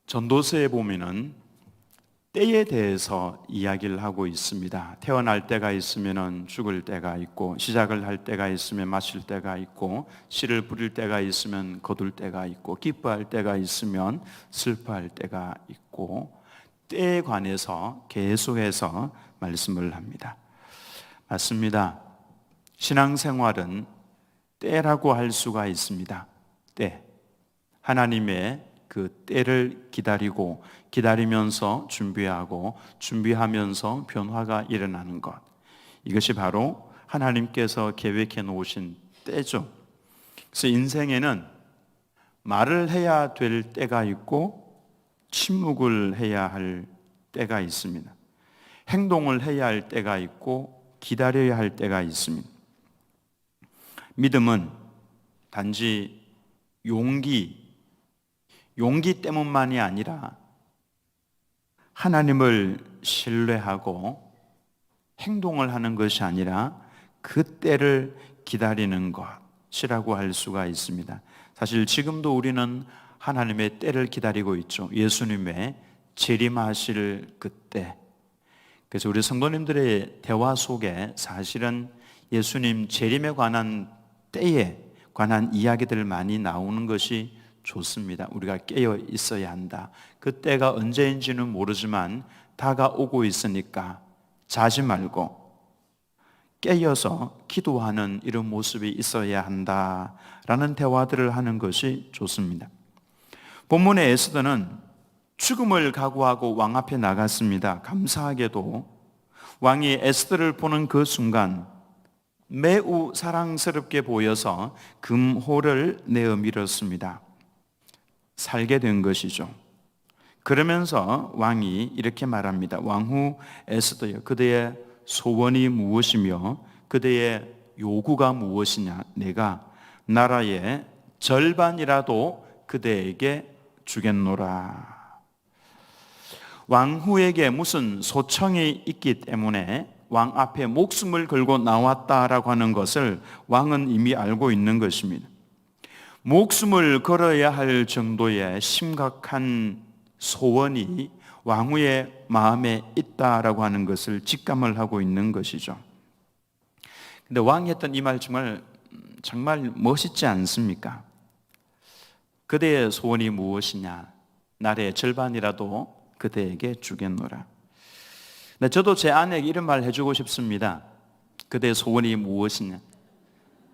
전도서에 보면은 때에 대해서 이야기를 하고 있습니다. 태어날 때가 있으면 죽을 때가 있고, 시작을 할 때가 있으면 마칠 때가 있고, 씨를 뿌릴 때가 있으면 거둘 때가 있고, 기뻐할 때가 있으면 슬퍼할 때가 있고, 때에 관해서 계속해서 말씀을 합니다. 맞습니다. 신앙생활은 때라고 할 수가 있습니다. 때. 하나님의 그 때를 기다리면서 준비하면서 변화가 일어나는 것. 이것이 바로 하나님께서 계획해 놓으신 때죠. 그래서 인생에는 말을 해야 될 때가 있고 침묵을 해야 할 때가 있습니다. 행동을 해야 할 때가 있고 기다려야 할 때가 있습니다. 믿음은 단지 용기 때문만이 아니라 하나님을 신뢰하고 행동을 하는 것이 아니라 그 때를 기다리는 것이라고 할 수가 있습니다. 사실 지금도 우리는 하나님의 때를 기다리고 있죠. 예수님의 재림하실 그때. 그래서 우리 성도님들의 대화 속에 사실은 예수님 재림에 관한 때에 관한 이야기들 많이 나오는 것이 좋습니다. 우리가 깨어 있어야 한다. 그때가 언제인지는 모르지만 다가오고 있으니까 자지 말고 깨어서 기도하는 이런 모습이 있어야 한다라는 대화들을 하는 것이 좋습니다. 본문의 에스더는 죽음을 각오하고 왕 앞에 나갔습니다. 감사하게도 왕이 에스더를 보는 그 순간 매우 사랑스럽게 보여서 금호를 내어 밀었습니다. 살게 된 것이죠. 그러면서 왕이 이렇게 말합니다. 왕후 에스더여, 그대의 소원이 무엇이며 그대의 요구가 무엇이냐? 내가 나라의 절반이라도 그대에게 주겠노라. 왕후에게 무슨 소청이 있기 때문에 왕 앞에 목숨을 걸고 나왔다라고 하는 것을 왕은 이미 알고 있는 것입니다. 목숨을 걸어야 할 정도의 심각한 소원이 왕후의 마음에 있다라고 하는 것을 직감을 하고 있는 것이죠. 근데 왕이 했던 이 말 정말 멋있지 않습니까? 그대의 소원이 무엇이냐? 나라의 절반이라도 그대에게 주겠노라. 네, 저도 제 아내에게 이런 말 해주고 싶습니다. 그대의 소원이 무엇이냐?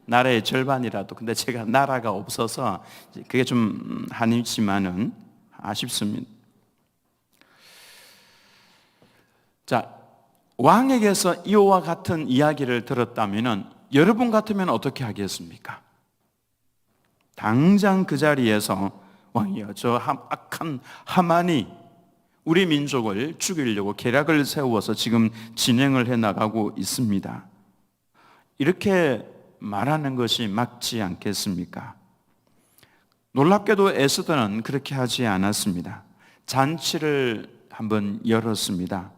나라의 절반이라도. 근데 제가 나라가 없어서 그게 좀 한이지만은 아쉽습니다. 자, 왕에게서 이와 같은 이야기를 들었다면은 여러분 같으면 어떻게 하겠습니까? 당장 그 자리에서 왕이여, 저 악한 하만이 우리 민족을 죽이려고 계략을 세워서 지금 진행을 해나가고 있습니다. 이렇게 말하는 것이 맞지 않겠습니까? 놀랍게도 에스더는 그렇게 하지 않았습니다. 잔치를 한번 열었습니다.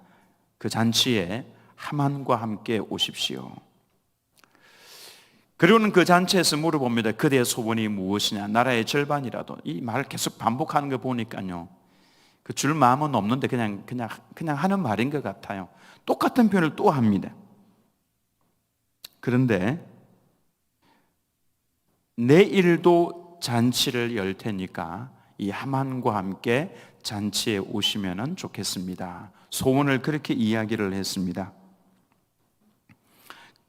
그 잔치에 하만과 함께 오십시오. 그리고는 그 잔치에서 물어봅니다. 그대의 소원이 무엇이냐? 나라의 절반이라도. 이 말을 계속 반복하는 거 보니까요, 그 줄 마음은 없는데 그냥 하는 말인 것 같아요. 똑같은 표현을 또 합니다. 그런데 내일도 잔치를 열 테니까 이 하만과 함께 잔치에 오시면 좋겠습니다. 소원을 그렇게 이야기를 했습니다.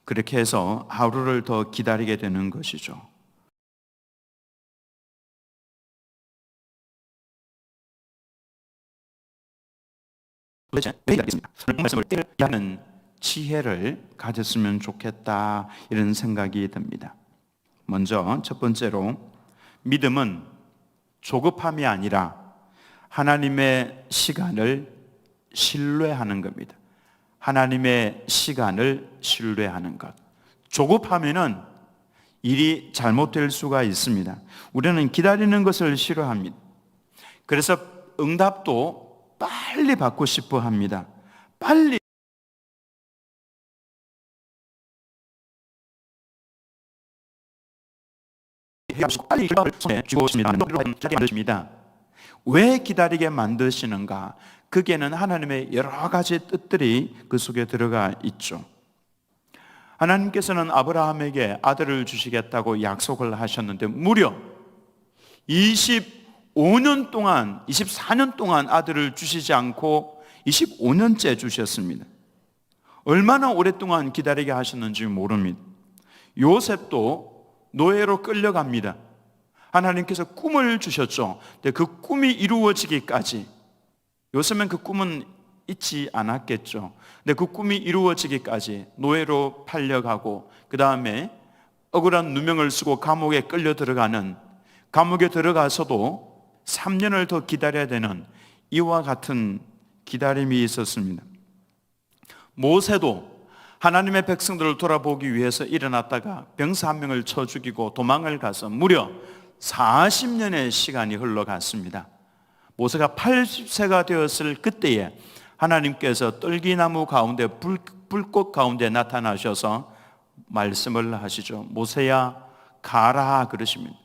그렇게 해서 하루를 더 기다리게 되는 것이죠. 도대체 왜 기다리겠습니까? 말씀을 하는 지혜를 가졌으면 좋겠다, 이런 생각이 듭니다. 먼저 첫 번째로, 믿음은 조급함이 아니라 하나님의 시간을 신뢰하는 겁니다. 하나님의 시간을 신뢰하는 것. 조급하면은 일이 잘못될 수가 있습니다. 우리는 기다리는 것을 싫어합니다. 그래서 응답도 빨리 받고 싶어 합니다. 빨리 결과를 손에 쥐고 있습니다. 왜 기다리게 만드시는가? 거기에는 하나님의 여러 가지 뜻들이 그 속에 들어가 있죠. 하나님께서는 아브라함에게 아들을 주시겠다고 약속을 하셨는데 무려 25년 동안, 24년 동안 아들을 주시지 않고 25년째 주셨습니다. 얼마나 오랫동안 기다리게 하셨는지 모릅니다. 요셉도 노예로 끌려갑니다. 하나님께서 꿈을 주셨죠. 근데 그 꿈이 이루어지기까지, 요셉은 그 꿈은 잊지 않았겠죠. 근데 그 꿈이 이루어지기까지 노예로 팔려가고, 그 다음에 억울한 누명을 쓰고 감옥에 끌려 들어가는, 감옥에 들어가서도 3년을 더 기다려야 되는 이와 같은 기다림이 있었습니다. 모세도 하나님의 백성들을 돌아보기 위해서 일어났다가 병사 한 명을 쳐 죽이고 도망을 가서 무려 40년의 시간이 흘러갔습니다. 모세가 80세가 되었을 그때에 하나님께서 떨기나무 가운데 불꽃 가운데 나타나셔서 말씀을 하시죠. 모세야 가라 그러십니다.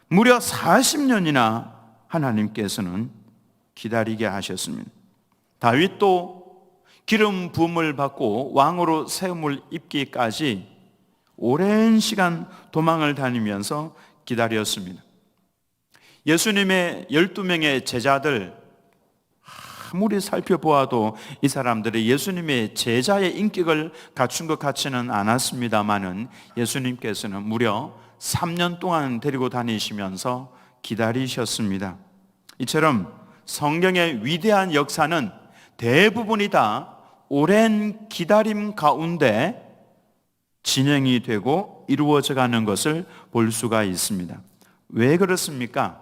무려 40년이나 하나님께서는 기다리게 하셨습니다. 다윗도 기름 부음을 받고 왕으로 세움을 입기까지 오랜 시간 도망을 다니면서 기다렸습니다. 예수님의 12명의 제자들, 아무리 살펴보아도 이 사람들이 예수님의 제자의 인격을 갖춘 것 같지는 않았습니다마는 예수님께서는 무려 3년 동안 데리고 다니시면서 기다리셨습니다. 이처럼 성경의 위대한 역사는 대부분이 다 오랜 기다림 가운데 진행이 되고 이루어져 가는 것을 볼 수가 있습니다. 왜 그렇습니까?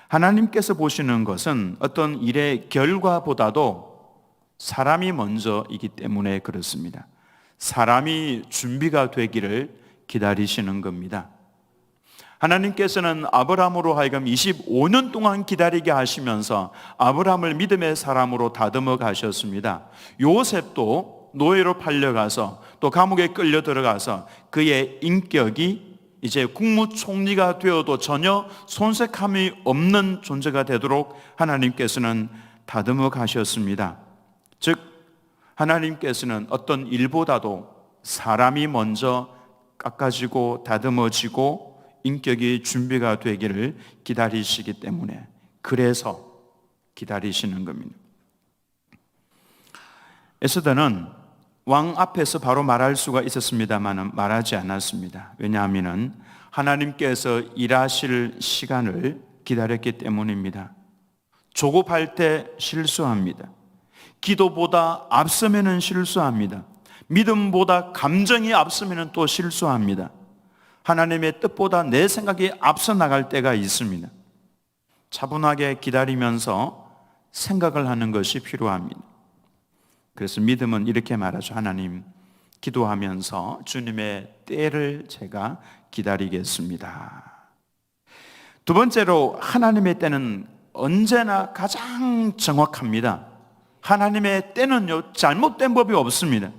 하나님께서 보시는 것은 어떤 일의 결과보다도 사람이 먼저이기 때문에 그렇습니다. 사람이 준비가 되기를 기다리시는 겁니다. 하나님께서는 아브라함으로 하여금 25년 동안 기다리게 하시면서 아브라함을 믿음의 사람으로 다듬어 가셨습니다. 요셉도 노예로 팔려가서 또 감옥에 끌려 들어가서 그의 인격이 이제 국무총리가 되어도 전혀 손색함이 없는 존재가 되도록 하나님께서는 다듬어 가셨습니다. 즉 하나님께서는 어떤 일보다도 사람이 먼저 깎아지고 다듬어지고 인격이 준비가 되기를 기다리시기 때문에, 그래서 기다리시는 겁니다. 에스더는 왕 앞에서 바로 말할 수가 있었습니다만 말하지 않았습니다. 왜냐하면 하나님께서 일하실 시간을 기다렸기 때문입니다. 조급할 때 실수합니다. 기도보다 앞서면은 실수합니다. 믿음보다 감정이 앞서면은 또 실수합니다. 하나님의 뜻보다 내 생각이 앞서 나갈 때가 있습니다. 차분하게 기다리면서 생각을 하는 것이 필요합니다. 그래서 믿음은 이렇게 말하죠. 하나님, 기도하면서 주님의 때를 제가 기다리겠습니다. 두 번째로, 하나님의 때는 언제나 가장 정확합니다. 하나님의 때는요, 잘못된 법이 없습니다.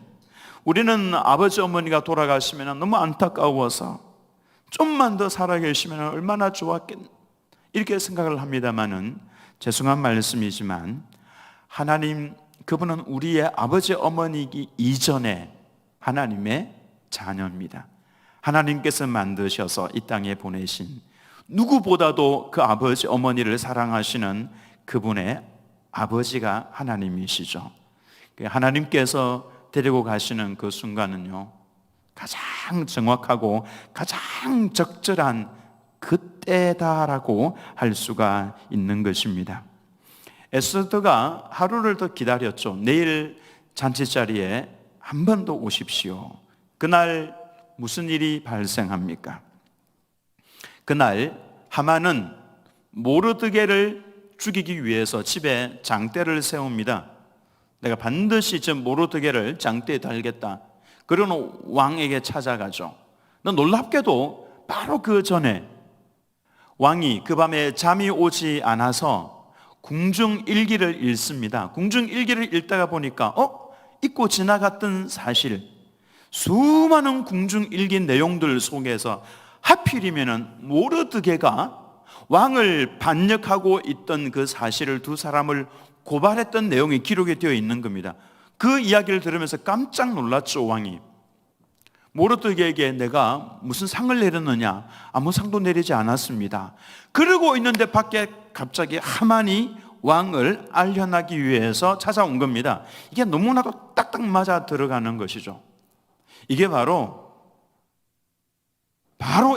우리는 아버지 어머니가 돌아가시면 너무 안타까워서 좀만 더 살아계시면 얼마나 좋았겠, 이렇게 생각을 합니다만은, 죄송한 말씀이지만 하나님, 그분은 우리의 아버지 어머니이기 이전에 하나님의 자녀입니다. 하나님께서 만드셔서 이 땅에 보내신, 누구보다도 그 아버지 어머니를 사랑하시는 그분의 아버지가 하나님이시죠. 하나님께서 데리고 가시는 그 순간은요, 가장 정확하고 가장 적절한 그때다라고 할 수가 있는 것입니다. 에스더가 하루를 더 기다렸죠. 내일 잔치자리에 한 번 더 오십시오. 그날 무슨 일이 발생합니까? 그날 하만은 모르드게를 죽이기 위해서 집에 장대를 세웁니다. 내가 반드시 저 모르드게를 장대에 달겠다. 그러는 왕에게 찾아가죠. 놀랍게도 바로 그 전에 왕이 그 밤에 잠이 오지 않아서 궁중일기를 읽습니다. 궁중일기를 읽다가 보니까 잊고 지나갔던 사실, 수많은 궁중일기 내용들 속에서 하필이면 모르드게가 왕을 반역하고 있던 그 사실을 두 사람을 고발했던 내용이 기록이 되어 있는 겁니다. 그 이야기를 들으면서 깜짝 놀랐죠, 왕이. 모르드게에게 내가 무슨 상을 내렸느냐? 아무 상도 내리지 않았습니다. 그러고 있는데 밖에 갑자기 하만이 왕을 알려나기 위해서 찾아온 겁니다. 이게 너무나도 딱딱 맞아 들어가는 것이죠. 이게 바로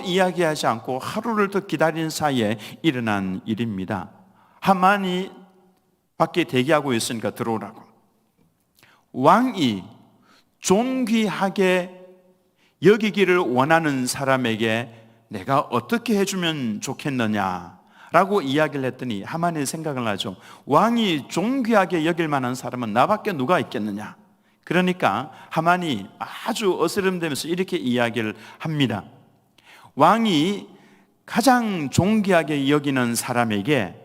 이야기하지 않고 하루를 더 기다린 사이에 일어난 일입니다. 하만이 밖에 대기하고 있으니까 들어오라고. 왕이 존귀하게 여기기를 원하는 사람에게 내가 어떻게 해주면 좋겠느냐라고 이야기를 했더니 하만이 생각을 하죠. 왕이 존귀하게 여길 만한 사람은 나밖에 누가 있겠느냐. 그러니까 하만이 아주 어스름대면서 이렇게 이야기를 합니다. 왕이 가장 존귀하게 여기는 사람에게,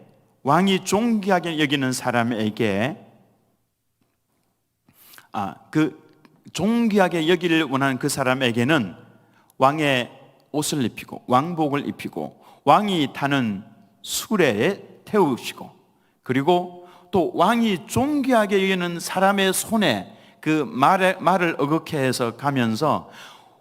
존귀하게 여기를 원하는 그 사람에게는 왕의 옷을 입히고 왕복을 입히고 왕이 타는 수레에 태우시고, 그리고 또 왕이 존귀하게 여기는 사람의 손에 그 말을 어긋게 해서 가면서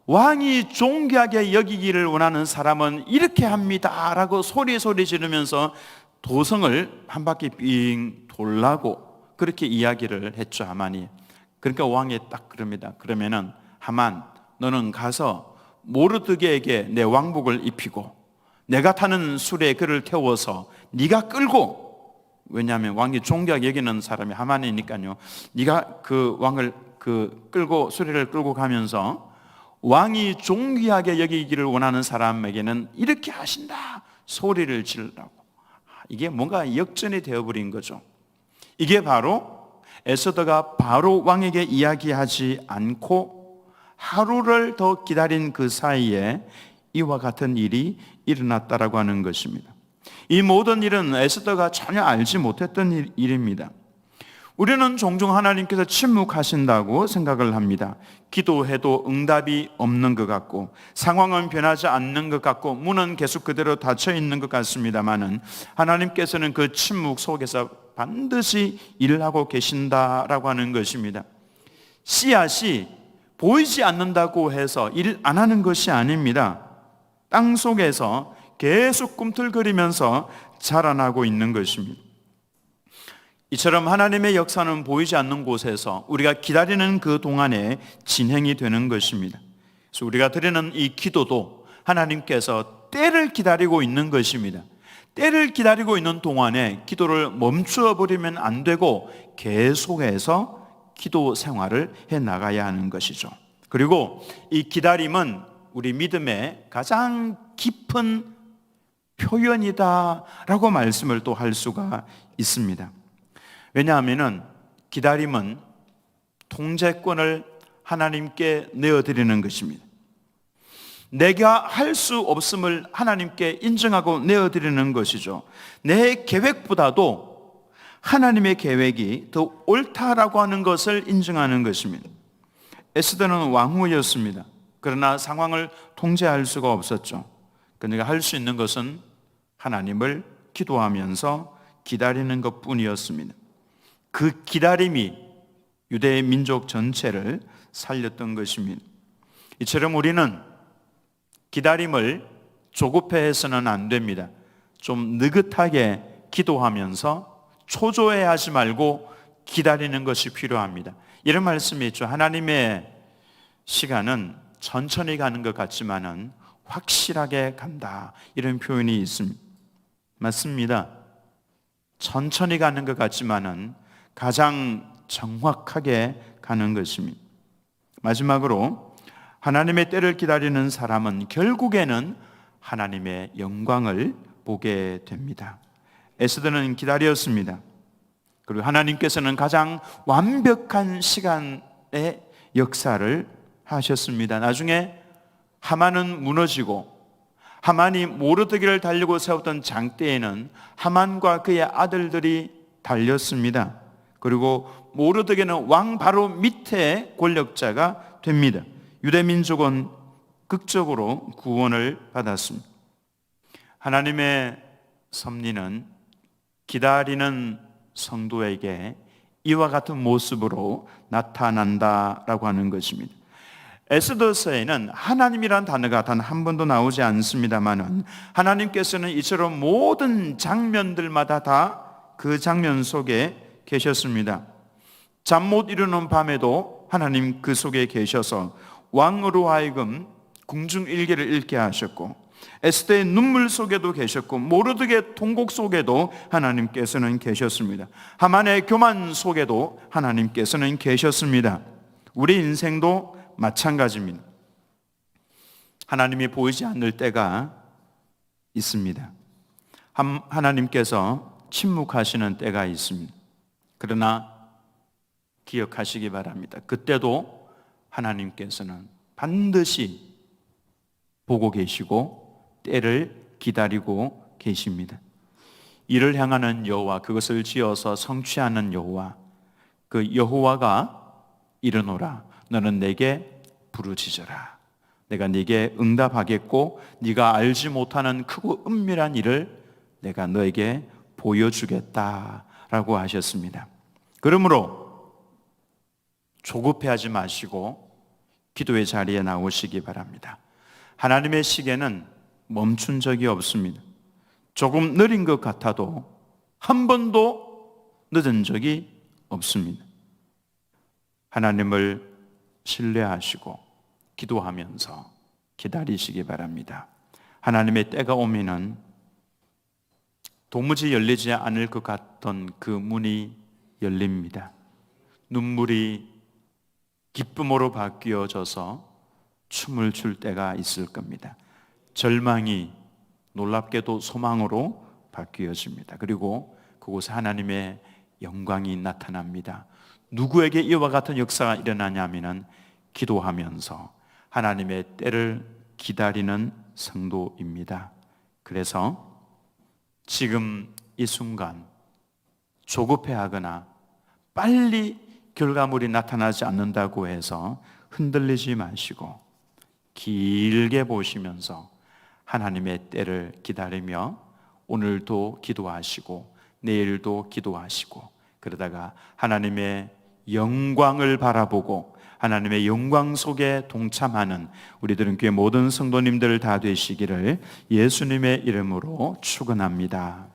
왕이 존귀하게 여기기를 원하는 사람은 이렇게 합니다 라고 소리 지르면서 도성을 한 바퀴 빙 돌라고 그렇게 이야기를 했죠, 하만이. 그러니까 왕이 딱 그럽니다. 그러면은 하만, 너는 가서 모르드게에게 내 왕복을 입히고 내가 타는 수레에 그를 태워서 네가 끌고, 왜냐하면 왕이 존귀하게 여기는 사람이 하만이니까요, 네가 그 왕을 수레를 끌고 가면서 왕이 존귀하게 여기기를 원하는 사람에게는 이렇게 하신다 소리를 지르라고. 이게 뭔가 역전이 되어버린 거죠. 이게 바로 에스더가 바로 왕에게 이야기하지 않고 하루를 더 기다린 그 사이에 이와 같은 일이 일어났다라고 하는 것입니다. 이 모든 일은 에스더가 전혀 알지 못했던 일입니다. 우리는 종종 하나님께서 침묵하신다고 생각을 합니다. 기도해도 응답이 없는 것 같고 상황은 변하지 않는 것 같고 문은 계속 그대로 닫혀 있는 것 같습니다만은 하나님께서는 그 침묵 속에서 반드시 일을 하고 계신다라고 하는 것입니다. 씨앗이 보이지 않는다고 해서 일 안 하는 것이 아닙니다. 땅 속에서 계속 꿈틀거리면서 자라나고 있는 것입니다. 이처럼 하나님의 역사는 보이지 않는 곳에서 우리가 기다리는 그 동안에 진행이 되는 것입니다. 그래서 우리가 드리는 이 기도도 하나님께서 때를 기다리고 있는 것입니다. 때를 기다리고 있는 동안에 기도를 멈추어 버리면 안 되고 계속해서 기도 생활을 해 나가야 하는 것이죠. 그리고 이 기다림은 우리 믿음의 가장 깊은 표현이다라고 말씀을 또 할 수가 있습니다. 왜냐하면 기다림은 통제권을 하나님께 내어드리는 것입니다. 내가 할 수 없음을 하나님께 인정하고 내어드리는 것이죠. 내 계획보다도 하나님의 계획이 더 옳다라고 하는 것을 인정하는 것입니다. 에스더는 왕후였습니다. 그러나 상황을 통제할 수가 없었죠. 그러니까 할 수 있는 것은 하나님을 기도하면서 기다리는 것뿐이었습니다. 그 기다림이 유대 민족 전체를 살렸던 것입니다. 이처럼 우리는 기다림을 조급해서는 안 됩니다. 좀 느긋하게 기도하면서 초조해하지 말고 기다리는 것이 필요합니다. 이런 말씀이 있죠. 하나님의 시간은 천천히 가는 것 같지만은 확실하게 간다, 이런 표현이 있습니다. 맞습니다. 천천히 가는 것 같지만은 가장 정확하게 가는 것입니다. 마지막으로 하나님의 때를 기다리는 사람은 결국에는 하나님의 영광을 보게 됩니다. 에스더는 기다렸습니다. 그리고 하나님께서는 가장 완벽한 시간의 역사를 하셨습니다. 나중에 하만은 무너지고 하만이 모르드게를 달리고 세웠던 장대에는 하만과 그의 아들들이 달렸습니다. 그리고 모르드게는 왕 바로 밑에 권력자가 됩니다. 유대민족은 극적으로 구원을 받았습니다. 하나님의 섭리는 기다리는 성도에게 이와 같은 모습으로 나타난다라고 하는 것입니다. 에스더서에는 하나님이란 단어가 단 한 번도 나오지 않습니다만은 하나님께서는 이처럼 모든 장면들마다 다 그 장면 속에 계셨습니다. 잠 못 이루는 밤에도 하나님 그 속에 계셔서 왕으로 하여금 궁중 일기를 읽게 하셨고, 에스더의 눈물 속에도 계셨고, 모르드게의 통곡 속에도 하나님께서는 계셨습니다. 하만의 교만 속에도 하나님께서는 계셨습니다. 우리 인생도 마찬가지입니다. 하나님이 보이지 않을 때가 있습니다. 하나님께서 침묵하시는 때가 있습니다. 그러나 기억하시기 바랍니다. 그때도 하나님께서는 반드시 보고 계시고 때를 기다리고 계십니다. 이를 향하는 여호와, 그것을 지어서 성취하는 여호와, 그 여호와가 이르노라 너는 내게 부르짖어라. 내가 네게 응답하겠고 네가 알지 못하는 크고 은밀한 일을 내가 너에게 보여주겠다라고 하셨습니다. 그러므로 조급해하지 마시고 기도의 자리에 나오시기 바랍니다. 하나님의 시계는 멈춘 적이 없습니다. 조금 느린 것 같아도 한 번도 늦은 적이 없습니다. 하나님을 신뢰하시고 기도하면서 기다리시기 바랍니다. 하나님의 때가 오면은 도무지 열리지 않을 것 같던 그 문이 열립니다. 눈물이 기쁨으로 바뀌어져서 춤을 출 때가 있을 겁니다. 절망이 놀랍게도 소망으로 바뀌어집니다. 그리고 그곳에 하나님의 영광이 나타납니다. 누구에게 이와 같은 역사가 일어나냐면은 기도하면서 하나님의 때를 기다리는 성도입니다. 그래서 지금 이 순간 조급해하거나 빨리 결과물이 나타나지 않는다고 해서 흔들리지 마시고 길게 보시면서 하나님의 때를 기다리며 오늘도 기도하시고 내일도 기도하시고, 그러다가 하나님의 영광을 바라보고 하나님의 영광 속에 동참하는 우리들은 교회 모든 성도님들 다 되시기를 예수님의 이름으로 축원합니다.